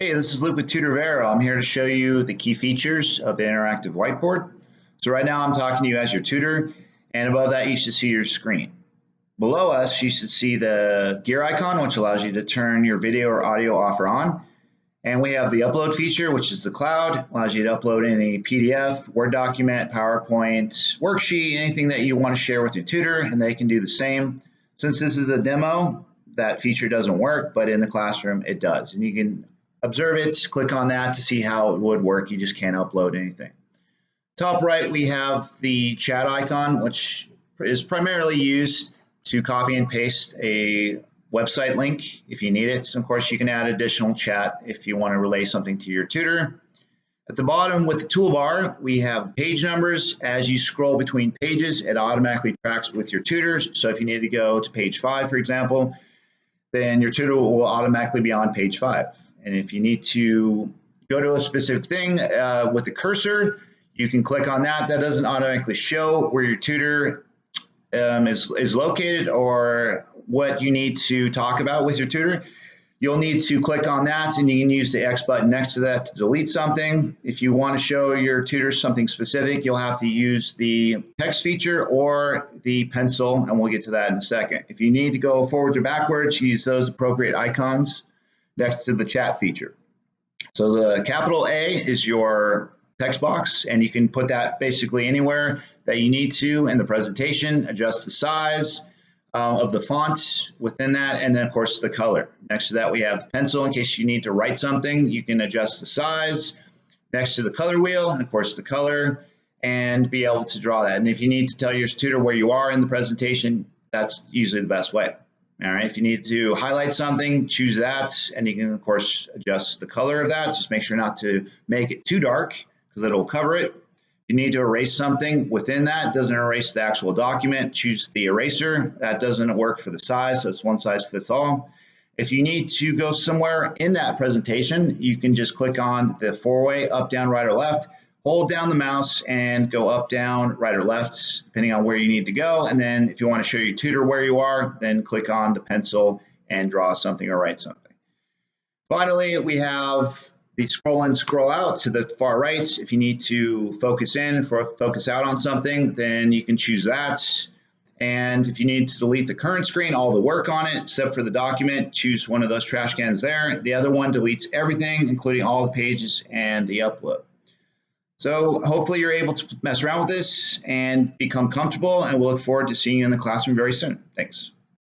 Hey, this is Luke with Tutor Vero. I'm here to show you the key features of the interactive whiteboard. So right now I'm talking to you as your tutor, and above that you should see your screen. Below us you should see the gear icon, which allows you to turn your video or audio off or on. And we have the upload feature, which is the cloud, allows you to upload any PDF, Word document, PowerPoint, worksheet, anything that you want to share with your tutor, and they can do the same. Since this is a demo, that feature doesn't work, but in the classroom it does. And you can observe it, click on that to see how it would work. You just can't upload anything. Top right, we have the chat icon, which is primarily used to copy and paste a website link if you need it. So of course, you can add additional chat if you want to relay something to your tutor. At the bottom with the toolbar, we have page numbers. As you scroll between pages, it automatically tracks with your tutors. So if you need to go to page 5, for example, then your tutor will automatically be on page 5. And if you need to go to a specific thing with the cursor, you can click on that. That doesn't automatically show where your tutor is located or what you need to talk about with your tutor. You'll need to click on that, and you can use the X button next to that to delete something. If you want to show your tutor something specific, you'll have to use the text feature or the pencil, and we'll get to that in a second. If you need to go forwards or backwards, use those appropriate icons next to the chat feature. So the capital A is your text box, and you can put that basically anywhere that you need to in the presentation. Adjust the size of the fonts within that, and then of course the color. Next to that we have the pencil in case you need to write something. You can adjust the size next to the color wheel, and of course the color, and be able to draw that. And if you need to tell your tutor where you are in the presentation, that's usually the best way. All right, if you need to highlight something, choose that, and you can of course adjust the color of that. Just make sure not to make it too dark because it'll cover it. You need to erase something within that. It doesn't erase the actual document. Choose the eraser. That doesn't work for the size, so it's one size fits all. If you need to go somewhere in that presentation, you can just click on the four-way, up, down, right, or left. Hold down the mouse and go up, down, right, or left, depending on where you need to go. And then if you want to show your tutor where you are, then click on the pencil and draw something or write something. Finally, we have the scroll in, scroll out to the far right. If you need to focus in, focus out on something, then you can choose that. And if you need to delete the current screen, all the work on it, except for the document, choose one of those trash cans there. The other one deletes everything, including all the pages and the upload. So hopefully you're able to mess around with this and become comfortable, and we'll look forward to seeing you in the classroom very soon. Thanks.